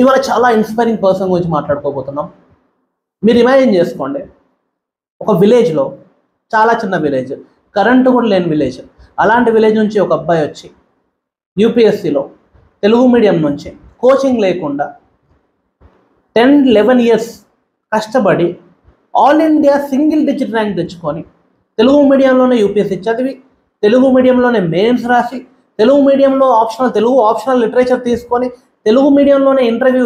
ఇవాళ చాలా inspiring person గురించి మాట్లాడుకోబోతున్నాం. మీరు ఇమాజిన్ చేసుకోండి, ఒక విలేజ్లో, చాలా చిన్న విలేజ్, కరెంటు కూడా లేని విలేజ్, అలాంటి విలేజ్ నుంచి ఒక అబ్బాయి వచ్చి యూపీఎస్సీలో తెలుగు మీడియం నుంచి కోచింగ్ లేకుండా 10-11 ఇయర్స్ కష్టపడి all India single digit rank తెచ్చుకొని తెలుగు మీడియంలోనే యూపీఎస్సీ చదివి తెలుగు మీడియంలోనే మెయిన్స్ రాసి తెలుగు మీడియంలో తెలుగు ఆప్షనల్ లిటరేచర్ తీసుకొని తెలుగు మీడియంలోనే ఇంటర్వ్యూ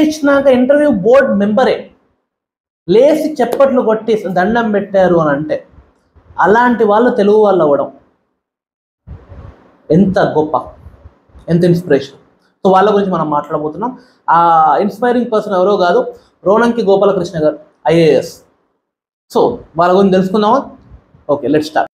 ఇచ్చినాక ఇంటర్వ్యూ బోర్డ్ మెంబరే లేచి చెప్పట్లు కొట్టి దండం పెట్టారు అని అంటే అలాంటి వాళ్ళు తెలుగు వాళ్ళు అవ్వడం ఎంత గొప్ప, ఎంత ఇన్స్పిరేషన్. సో వాళ్ళ గురించి మనం మాట్లాడబోతున్నాం. ఆ ఇన్స్పైరింగ్ పర్సన్ ఎవరో కాదు, రోణంకి గోపాలకృష్ణ గారు, ఐఏఎస్. సో వాళ్ళ గురించి తెలుసుకుందామా? Okay, let's start.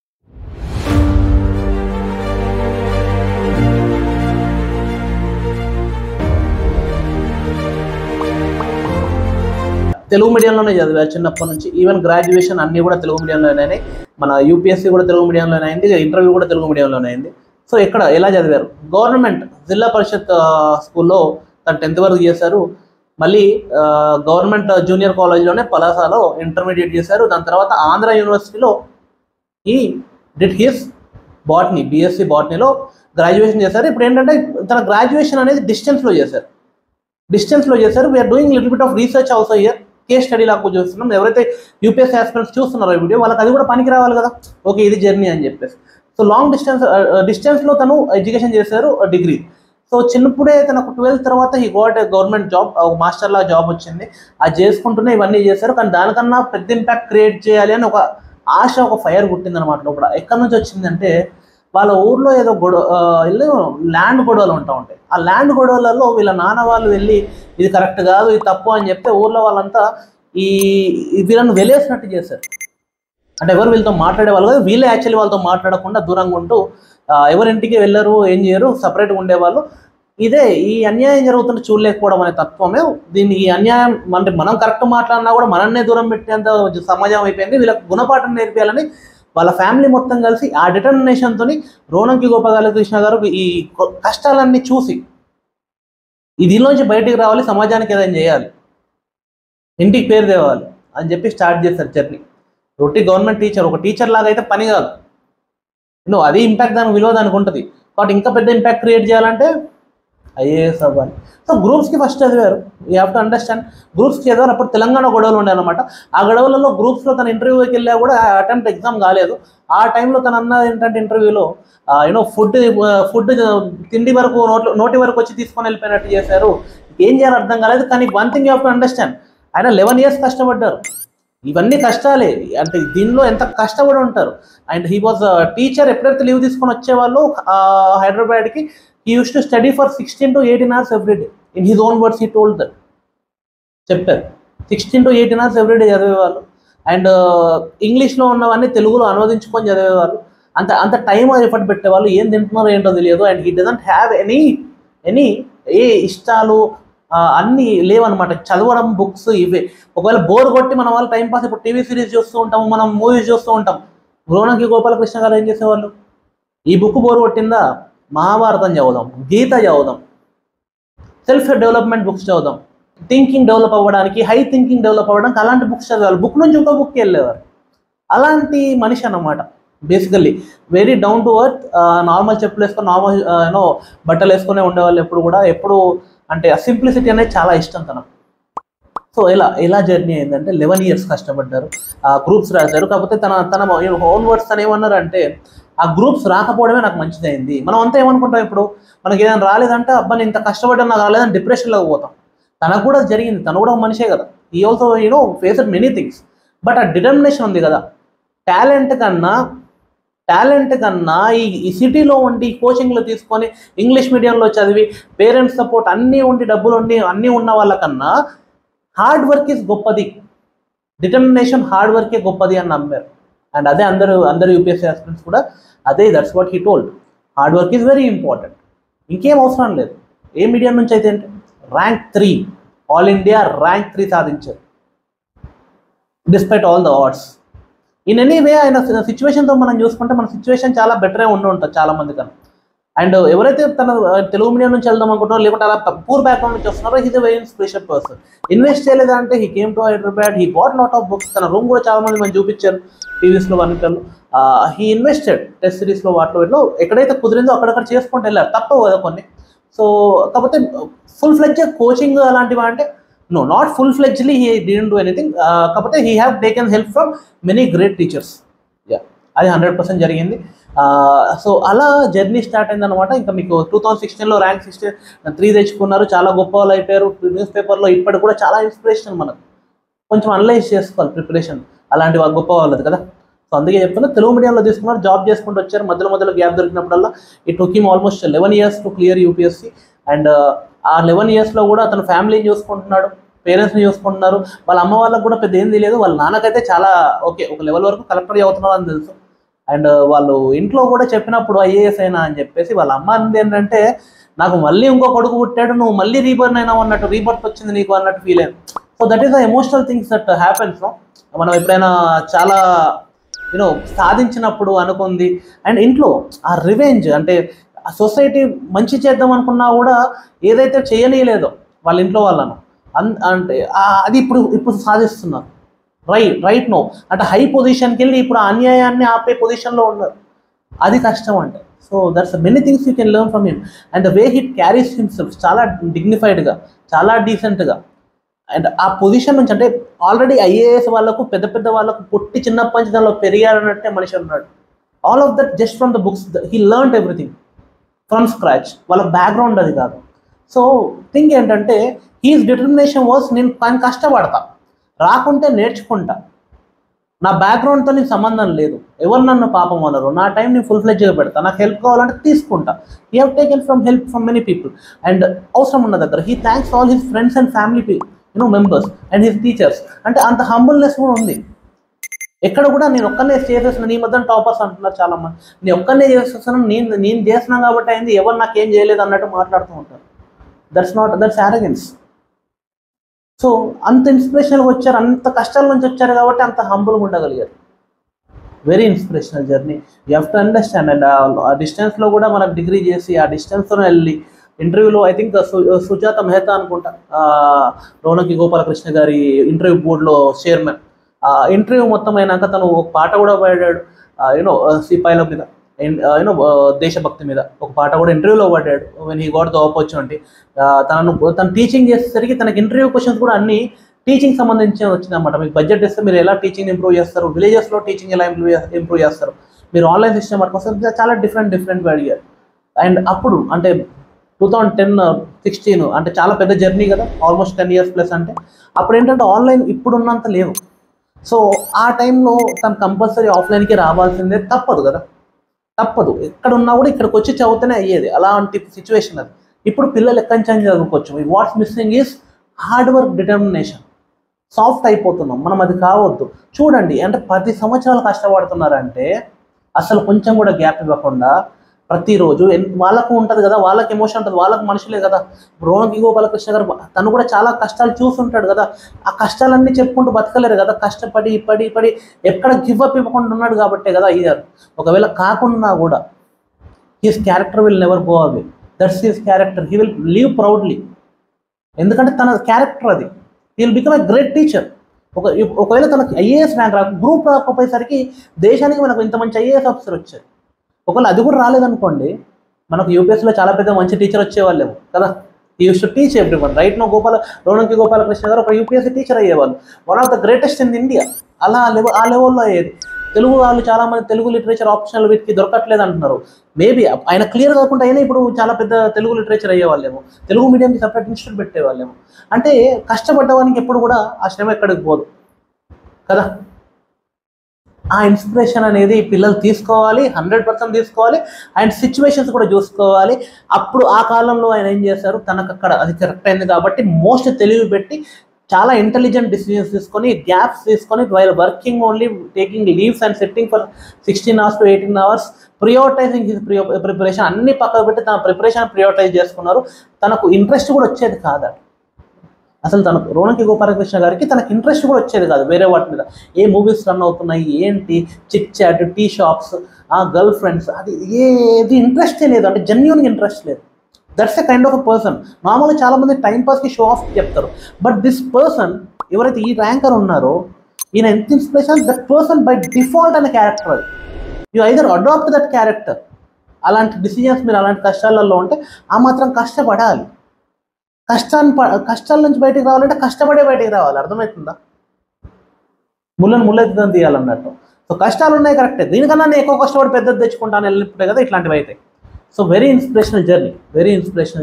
తెలుగు మీడియంలోనే చదివారు చిన్నప్పటి నుంచి. ఈవెన్ గ్రాడ్యుయేషన్ అన్నీ కూడా తెలుగు మీడియంలోనే అయినాయి. మన యూపీఎస్సీ కూడా తెలుగు మీడియంలోనే అయింది, ఇంటర్వ్యూ కూడా తెలుగు మీడియంలోనే అయింది. సో ఎలా చదివారు? గవర్నమెంట్ జిల్లా పరిషత్ స్కూల్లో తను 10th వరకు చేశారు. మళ్ళీ గవర్నమెంట్ జూనియర్ కాలేజ్లోనే పలాసాలో ఇంటర్మీడియట్ చేశారు. దాని తర్వాత ఆంధ్ర యూనివర్సిటీలో ఈ డిడ్ హిస్ బాటనీ, బీఎస్సీ బాటనీలో గ్రాడ్యుయేషన్ చేశారు. ఇప్పుడు ఏంటంటే తన గ్రాడ్యుయేషన్ అనేది డిస్టెన్స్లో చేశారు. We are doing little bit of research also here, case study లాగా చూస్తున్నాం. ఎవరైతే యూపీఎస్సీ ఆస్పిరెంట్స్ చూస్తున్నారో ఈ వీడియో, వాళ్ళకి అది కూడా పనికి రావాలి కదా, ఓకే ఇది జర్నీ అని చెప్పేసి. సో లాంగ్ డిస్టెన్స్లో తను ఎడ్యుకేషన్ చేశారు, డిగ్రీ. సో చిన్నప్పుడే తనకు 12th తర్వాత ఈ గోట్ గవర్నమెంట్ జాబ్, మాస్టర్లా జాబ్ వచ్చింది. అది చేసుకుంటూనే ఇవన్నీ చేశారు. కానీ దానికన్నా పెద్ద ఇంపాక్ట్ క్రియేట్ చేయాలి అని ఒక ఆశ, ఒక ఫైర్ పుట్టిందనమాట లోపల. ఎక్కడి నుంచి వచ్చిందంటే వాళ్ళ ఊర్లో ఏదో ల్యాండ్ గొడవలు ఉంటాయి. ఆ ల్యాండ్ గొడవలలో వీళ్ళ నాన్న వాళ్ళు వెళ్ళి ఇది కరెక్ట్ కాదు, ఇది తప్పు అని చెప్తే ఊర్లో వాళ్ళంతా వీళ్ళని వెలేసినట్టు చేశారు. అంటే ఎవరు వీళ్ళతో మాట్లాడే వాళ్ళు కాదు, వీళ్ళే యాక్చువల్లీ వాళ్ళతో మాట్లాడకుండా దూరంగా ఉంటూ ఎవరింటికి వెళ్ళరు, ఏం చేయరు, సపరేట్గా ఉండేవాళ్ళు. ఈ అన్యాయం జరుగుతుంటే చూడలేకపోవడం అనే తత్వమే దీన్ని. ఈ అన్యాయం అంటే మనం కరెక్ట్ మాట్లాడినా కూడా మనన్నే దూరం పెట్టేంత సమాజం అయిపోయింది. వీళ్ళకి గుణపాఠం నేర్పించాలని వాళ్ళ ఫ్యామిలీ మొత్తం కలిసి ఆ డిటర్మినేషన్తో రోణంకి గోపాలకృష్ణ గారు ఈ కష్టాలన్నీ చూసి దీనిలోంచి బయటికి రావాలి, సమాజానికి ఏదైనా చేయాలి, ఇంటికి పేరు తేవాలి అని చెప్పి స్టార్ట్ చేశారు జర్నీ. రొట్టి గవర్నమెంట్ టీచర్, ఒక టీచర్ లాగా అయితే పని కాదు, అది ఇంపాక్ట్ దానికి విలువ దానికి ఉంటుంది. కాబట్టి ఇంకా పెద్ద ఇంపాక్ట్ క్రియేట్ చేయాలంటే ఐఏఎస్ అవ్వాలి. సో గ్రూప్స్కి ఫస్ట్ చదివారు. యూ హ్యావ్ టు అండర్స్టాండ్, గ్రూప్స్కి చదివారు. అప్పుడు తెలంగాణ గొడవలు ఉండేనమాట. ఆ గొడవలలో గ్రూప్స్లో తన ఇంటర్వ్యూకి వెళ్ళా కూడా అటెంప్ట్ ఎగ్జామ్ కాలేదు. ఆ టైంలో తను అన్నది ఏంటంటే ఇంటర్వ్యూలో ఫుడ్ తిండి వరకు నోటి వరకు వచ్చి తీసుకొని వెళ్ళిపోయినట్టు చేశారు. ఏం చేయాలో అర్థం కాలేదు. కానీ one thing you have to understand, ఆయన 11 years కష్టపడ్డారు. ఇవన్నీ కష్టాలే, అంటే దీనిలో ఎంత కష్టపడి ఉంటారు. And he was teacher. ఎప్పుడైతే లీవ్ తీసుకొని వచ్చేవాళ్ళు హైదరాబాద్కి, he used to study for 16 to 18 hours every day. In his own words he told that, చెప్పారు 16 to 18 hours every day చదివేవాళ్ళు. అండ్ ఇంగ్లీష్లో ఉన్నవన్నీ తెలుగులో అనువదించుకొని చదివేవాళ్ళు. అంత టైం ఎఫర్ట్ పెట్టేవాళ్ళు. ఏం తింటున్నారో ఏంటో తెలియదు. And he doesn't have any ఇష్టాలు అన్నీ లేవన్నమాట. చదవడం, బుక్స్ ఇవే. ఒకవేళ బోర్ కొట్టి మన వాళ్ళు టైంపాస్ ఇప్పుడు టీవీ సిరీస్ చూస్తూ ఉంటాము, మనం మూవీస్ చూస్తూ ఉంటాం. రోణంకి గోపాలకృష్ణ గారు ఏం చేసేవాళ్ళు, ఈ బుక్ బోర్ కొట్టిందా మహాభారతం చదువుదాం, గీత చదువుదాం, సెల్ఫ్ డెవలప్మెంట్ బుక్స్ చదువుదాం, థింకింగ్ డెవలప్ అవ్వడానికి, హై థింకింగ్ డెవలప్ అవ్వడానికి అలాంటి బుక్స్ చదివాలి. బుక్ నుంచి ఇంకో బుక్కి వెళ్ళేవారు. అలాంటి మనిషి అన్నమాట. Basically very down to earth. Normal చెప్పులు వేసుకొని నార్మల్ బట్టలు వేసుకునే ఉండేవాళ్ళు. ఎప్పుడు అంటే ఆ సింప్లిసిటీ అనేది చాలా ఇష్టం తనకు. సో ఎలా జర్నీ అయిందంటే 11 years కష్టపడ్డారు, గ్రూప్స్ రాశారు. కాకపోతే తన ఓన్ వర్డ్స్ తను ఏమన్నారంటే, ఆ గ్రూప్స్ రాకపోవడమే నాకు మంచిదైంది. మనం అంతా ఏమనుకుంటాం, ఇప్పుడు మనకి ఏదైనా రాలేదంటే అబ్బా నేను ఇంత కష్టపడ్డా నాకు రాలేదని డిప్రెషన్లోకి పోతాం. తనకు కూడా జరిగింది, తను కూడా మనిషే కదా. ఈ also faced many things. But ఆ డిటర్మినేషన్ ఉంది కదా, టాలెంట్ కన్నా ఈ సిటీలో ఉండి కోచింగ్లో తీసుకొని ఇంగ్లీష్ మీడియంలో చదివి పేరెంట్స్ సపోర్ట్ అన్నీ ఉండి డబ్బులు ఉండి అన్నీ ఉన్న వాళ్ళకన్నా హార్డ్ వర్క్ ఈజ్ గొప్పది, డిటర్మినేషన్ హార్డ్ వర్కే గొప్పది అని నమ్మారు. అండ్ అదే అందరు యూపీఎస్సీ ఆస్పిరెంట్స్ కూడా అదే, that's what he told. Hard work is very important. ఇంకేం అవసరం లేదు. ఏ మీడియం నుంచి అయితే ర్యాంక్ 3, ఆల్ ఇండియా ర్యాంక్ 3 సాధించారు despite all the odds. In any way ఆయన సిచ్యువేషన్తో మనం చూసుకుంటే మన సిచ్యువేషన్ చాలా బెటరే ఉంటుంది చాలా మంది కన్నా. అండ్ ఎవరైతే తన తెలుగు మీడియం నుంచి వెళ్దాం అనుకుంటున్నారో లేకుంటే అలా పూర్ బ్యాక్గ్రౌండ్ నుంచి వస్తున్నారో he's a very inspiration person. Invest చేయలేదా అంటే he came to Hyderabad, he bought lot of books. తన రూమ్ కూడా చాలా మంది మనం చూపించారు టీవీస్లో వన్నికల్లో. హీ ఇన్వెస్టెడ్ టెస్ట్ సిరీస్లో వాటిలో వీటిలో ఎక్కడైతే కుదిరిందో అక్కడక్కడ చేసుకుంటూ వెళ్ళారు, తప్పవు కదా కొన్ని. సో కాకపోతే ఫుల్ ఫ్లెడ్జ్ కోచింగ్ అలాంటివి అంటే no, not full fledgedly he didn't do anything. కాకపోతే he have taken help from many great teachers. అది 100% జరిగింది. సో అలా జర్నీ స్టార్ట్ అయిందనమాట. ఇంకా మీకు 2016లో ర్యాంక్ 63 తెచ్చుకున్నారు, చాలా గొప్ప వాళ్ళు అయిపోయారు. న్యూస్ పేపర్లో ఇప్పటికి కూడా చాలా ఇన్స్పిరేషన్. మనకు కొంచెం అనలైజ్ చేసుకోవాలి ప్రిపరేషన్, అలాంటి గొప్ప వాళ్ళది కదా. సో అందుకే చెప్తున్నా, తెలుగు మీడియంలో తీసుకున్నారు, జాబ్ చేసుకుంటూ వచ్చారు. మధ్యలో గ్యాప్ దొరికినప్పుడల్లా it took him almost 11 years to clear UPSC. And ఆ 11 yearsలో కూడా అతను ఫ్యామిలీని చూసుకుంటున్నాడు, పేరెంట్స్ని చూసుకుంటున్నారు. వాళ్ళ అమ్మ వాళ్ళకి కూడా పెద్ద ఏం తెలియదు, వాళ్ళ నాన్నకైతే చాలా ఓకే, ఒక లెవెల్ వరకు కలెక్టర్ అవుతున్నారు అని తెలుసు. అండ్ వాళ్ళు ఇంట్లో కూడా చెప్పినప్పుడు ఐఏఎస్ అయినా అని చెప్పేసి వాళ్ళ అమ్మ అంది ఏంటంటే, నాకు మళ్ళీ ఇంకో కొడుకు పుట్టాడు, నువ్వు మళ్ళీ రీబర్న్ అయినావు అన్నట్టు, రీబర్త్ వచ్చింది నీకు అన్నట్టు ఫీల్ అయింది. So that is the emotional things that happens. మనం ఎప్పుడైనా చాలా సాధించినప్పుడు అనుకుంది, అండ్ ఇంట్లో ఆ రివెంజ్ అంటే ఆ సొసైటీ మంచి చేద్దాం అనుకున్నా కూడా ఏదైతే చేయనీయలేదో వాళ్ళ ఇంట్లో వాళ్ళను అంటే అది ఇప్పుడు సాధిస్తున్నారు. రైట్ నో అంటే హై పొజిషన్కి వెళ్ళి ఇప్పుడు అన్యాయాన్ని ఆపే పొజిషన్లో ఉన్నారు. అది కష్టం అంటే. So that's many things you can learn from him. And the way hit carries himself, చాలా డిగ్నిఫైడ్గా, చాలా డీసెంట్గా. అండ్ ఆ పొజిషన్ నుంచి అంటే ఆల్రెడీ ఐఏఎస్ వాళ్ళకు పెద్ద వాళ్ళకు పుట్టి చిన్నప్పటి నుంచి దానిలో పెరిగారన్నట్టే మనిషి ఉన్నాడు. All of that just from the books, he learned everything from scratch. వాళ్ళ బ్యాక్గ్రౌండ్ అది కాదు. సో థింగ్ ఏంటంటే హీస్ డిటర్మినేషన్ వాస్, నేను కష్టపడతా, రాకుంటే నేర్చుకుంటా, నా బ్యాక్గ్రౌండ్తో నీకు సంబంధం లేదు, ఎవరు నన్ను పాపం అనరు, నా టైం నేను ఫుల్ ఫ్లెడ్జ్గా పెడతా, నాకు హెల్ప్ కావాలంటే తీసుకుంటా. He have taken help from many people. And అవసరం ఉన్న దగ్గర he thanks all his friends and family members and his teachers. అంటే అంత హంబుల్నెస్ కూడా ఉంది. ఎక్కడ కూడా నేను ఒక్కనే చేసేసిన, నీ మధ్య టాపర్స్ అంటున్నారు చాలామంది, నేను ఒక్కనే చేసేస్తాను, నేను చేసినా కాబట్టి అయింది, ఎవరు నాకేం చేయలేదు అన్నట్టు మాట్లాడుతూ ఉంటారు. That's arrogance. సో అంత ఇన్స్పిరేషనల్గా వచ్చారు, అంత కష్టాల నుంచి వచ్చారు కాబట్టి అంత హంబుల్గా ఉండగలిగారు. Very inspirational journey, you have to understand. And ఆ డిస్టెన్స్లో కూడా మనకు డిగ్రీ చేసి ఆ డిస్టెన్స్లో వెళ్ళి ఇంటర్వ్యూలో ఐ థింక్ సుజాత మెహతా అనుకుంటా, రోనకి గోపాలకృష్ణ గారి ఇంటర్వ్యూ బోర్డులో చైర్మన్. ఇంటర్వ్యూ మొత్తం అయినాక తను ఒక పాట కూడా పాడాడు, సిపాయిల మీద, దేశభక్తి మీద ఒక పాట కూడా ఇంటర్వ్యూలో పాడాడు. When he got the opportunity. తను టీచింగ్ చేసేసరికి తనకి ఇంటర్వ్యూ క్వశ్చన్స్ కూడా అన్ని టీచింగ్ సంబంధించి వచ్చింది అనమాట. మీకు బడ్జెట్ ఇస్తే మీరు ఎలా టీచింగ్ ఇంప్రూవ్ చేస్తారు, విలేజెస్లో టీచింగ్ ఎలా ఇంప్రూవ్ చేస్తారు, మీరు ఆన్లైన్ సిస్టమ్ పట్టుకొస్తే చాలా డిఫరెంట్ అడిగారు. అండ్ అప్పుడు అంటే 2010-16 అంటే చాలా పెద్ద జర్నీ కదా, ఆల్మోస్ట్ 10 years ప్లస్. అంటే అప్పుడు ఏంటంటే ఆన్లైన్ ఇప్పుడున్నంత లేవు. సో ఆ టైంలో తను కంపల్సరీ ఆఫ్లైన్కి రావాల్సిందే, తప్పదు కదా, తప్పదు. ఎక్కడ ఉన్నా కూడా ఇక్కడికి వచ్చి చదివితేనే అయ్యేది, అలాంటి సిచ్యువేషన్ అది. ఇప్పుడు పిల్లలు ఎక్కడి నుంచి చదువుకోవచ్చు. What's missing is hard work, determination. Soft అయిపోతున్నాం మనం, అది కావద్దు. చూడండి అంటే 10 సంవత్సరాలు కష్టపడుతున్నారంటే అసలు కొంచెం కూడా గ్యాప్ ఇవ్వకుండా ప్రతిరోజు వాళ్ళకు ఉంటుంది కదా, వాళ్ళకి ఎమోషన్ ఉంటుంది, వాళ్ళకి మనుషులే కదా. రోనకి గోపాలకృష్ణ గారు తను కూడా చాలా కష్టాలు చూస్తుంటాడు కదా, ఆ కష్టాలన్నీ చెప్పుకుంటూ బతకలేరు కదా, కష్టపడి పడి ఎక్కడ గివ్ అప్ ఇవ్వకుండా ఉన్నాడు కాబట్టే కదా అయ్యారు. ఒకవేళ కాకుండా కూడా his character will never go away. That's his character, he will live proudly. ఎందుకంటే తన క్యారెక్టర్ అది. He will become a great teacher. ఒకవేళ తనకి ఐఏఎస్ ర్యాంక్ గ్రూప్ రాకపోయేసరికి దేశానికి మనకు ఇంత మంచి ఐఏఎస్ ఆఫీసర్ వచ్చారు. ఒకవేళ అది కూడా రాలేదనుకోండి, మనకు యూపీఎస్సీలో చాలా పెద్ద మంచి టీచర్ వచ్చేవాళ్ళేమో కదా. He uses to teach everyone. Right no Ronanki Gopalakrishna గారు ఒక యూపీఎస్సీ టీచర్ అయ్యేవాళ్ళు, one of the greatest in India. అలా ఆ లెవెల్లో అయ్యేది. తెలుగు వాళ్ళు చాలామంది తెలుగు లిటరేచర్ ఆప్షనల్ వీటికి దొరకట్లేదు అంటున్నారు. మేబీ ఆయన క్లియర్ కాకుండా అయినా ఇప్పుడు చాలా పెద్ద తెలుగు లిటరేచర్ అయ్యేవాళ్ళేమో, తెలుగు మీడియంకి సపరేట్ ఇన్స్టిట్యూట్ పెట్టేవాళ్ళేమో. అంటే కష్టపడ్డవానికి ఎప్పుడు కూడా ఆ శ్రమ ఎక్కడికి పోదు కదా. ఆ ఇన్స్పిరేషన్ అనేది పిల్లలు తీసుకోవాలి, 100% తీసుకోవాలి. అండ్ సిచ్యువేషన్స్ కూడా చూసుకోవాలి. అప్పుడు ఆ కాలంలో ఆయన ఏం చేశారు, తనకు అక్కడ అది కరెక్ట్ అయింది కాబట్టి మోస్ట్ తెలివి పెట్టి చాలా ఇంటెలిజెంట్ డిసిజన్స్ తీసుకొని, గ్యాప్స్ తీసుకొని, while working only taking leaves and setting for 16 hours to 18 hours, prioritising his preparation. అన్ని పక్కకు పెట్టి తన ప్రిపరేషన్ ప్రియోరిటైజ్ చేసుకున్నారు. తనకు ఇంట్రెస్ట్ కూడా వచ్చేది కాదు. అసలు తనకు రోణంకి గోపాలకృష్ణ గారికి తనకి ఇంట్రెస్ట్ కూడా వచ్చేది కాదు వేరే వాటి మీద. ఏ మూవీస్ రన్ అవుతున్నాయి ఏంటి, chit chat, tea shops, girlfriends, అది ఏది ఇంట్రెస్టే లేదు, అంటే జెన్యూన్గా ఇంట్రెస్ట్ లేదు. That's a kind of a person. మామూలుగా చాలామంది టైంపాస్కి షో ఆఫ్ చెప్తారు, బట్ దిస్ పర్సన్ ఎవరైతే ఈ ర్యాంకర్ ఉన్నారో ఈయన ఎంత inspiration, that person by default అనే క్యారెక్టర్ అది. You either adopt that character. అలాంటి డిసిజన్స్ మీరు అలాంటి కష్టాలలో ఉంటే ఆ మాత్రం కష్టపడాలి. కష్టాల నుంచి బయటికి రావాలంటే కష్టపడే బయటికి రావాలి. అర్థమవుతుందా? ముళ్ళను ముళ్ళెత్తుదని తీయాలన్నట్టు. సో కష్టాలు ఉన్నాయి కరెక్టే, దీనికన్నా నేను ఎక్కువ కష్టపడి పెద్దది తెచ్చుకుంటాను వెళ్ళినప్పుడే కదా ఇట్లాంటివి అయితే. So very inspirational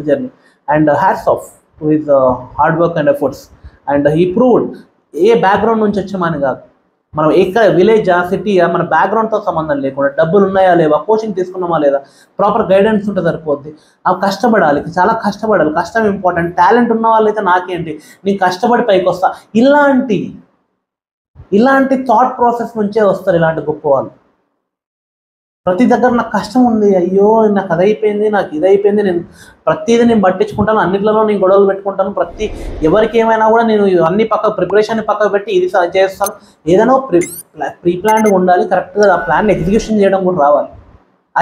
journey and hats off to his hard work and efforts. And he proved A background నుంచి వచ్చామని కాదు, మనం ఎక్కడ విలేజా సిటీయా మన బ్యాక్గ్రౌండ్తో సంబంధం లేకుండా డబ్బులు ఉన్నాయా లేవా, కోచింగ్ తీసుకున్నామా లేదా, ప్రాపర్ గైడెన్స్ ఉంటే సరిపోద్ది. అవి కష్టపడాలి, చాలా కష్టపడాలి. కష్టం ఇంపార్టెంట్. టాలెంట్ ఉన్న వాళ్ళైతే నాకేంటి, నేను కష్టపడి పైకి వస్తా, ఇలాంటి థాట్ ప్రాసెస్ నుంచే వస్తారు ఇలాంటి గొప్ప వాళ్ళు. ప్రతి దగ్గర నాకు కష్టం ఉంది, అయ్యో నాకు అది అయిపోయింది, నాకు ఇది అయిపోయింది, నేను ప్రతిదీ నేను పట్టించుకుంటాను, అన్నిట్లలో నేను గొడవలు పెట్టుకుంటాను, ఎవరికి ఏమైనా కూడా నేను అన్ని ప్రిపరేషన్ పక్కకు పెట్టి ఇది చేస్తాను. ఏదైనా ప్రీ ప్లాన్డ్ ఉండాలి, కరెక్ట్గా ఆ ప్లాన్ ఎగ్జిక్యూషన్ చేయడం కూడా రావాలి.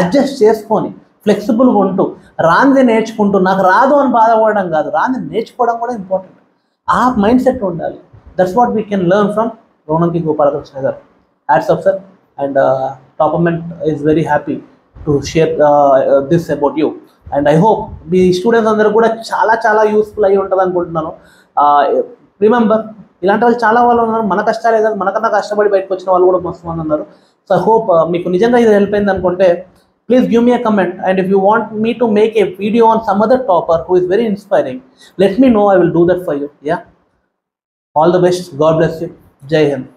అడ్జస్ట్ చేసుకొని ఫ్లెక్సిబుల్గా ఉంటూ రాంది నేర్చుకుంటూ, నాకు రాదు అని బాధపడడం కాదు, రాంది నేర్చుకోవడం కూడా ఇంపార్టెంట్. ఆ మైండ్ సెట్ ఉండాలి. That's what we can learn from Ronanki Gopalakrishna గారు. Hats off sir. And Topperment is very happy to share this about you, and I hope me students అందరూ కూడా చాలా యూస్ఫుల్ అయ్యి ఉంటుంది అనుకుంటున్నాను. రిమెంబర్, ఇలాంటి వాళ్ళు చాలా వాళ్ళు ఉన్నారు, మన కష్టాలే కాదు మనకన్నా కష్టపడి బయటకు వచ్చిన వాళ్ళు కూడా మస్తు మంది ఉన్నారు. సో ఐ హోప్ మీకు నిజంగా ఇది హెల్ప్ అయింది అనుకుంటే please give me a comment, and if you want me to make a video on some other topper who is very inspiring, let me know. I will do that for you. Yeah, all the best. God bless you. Jai Hind.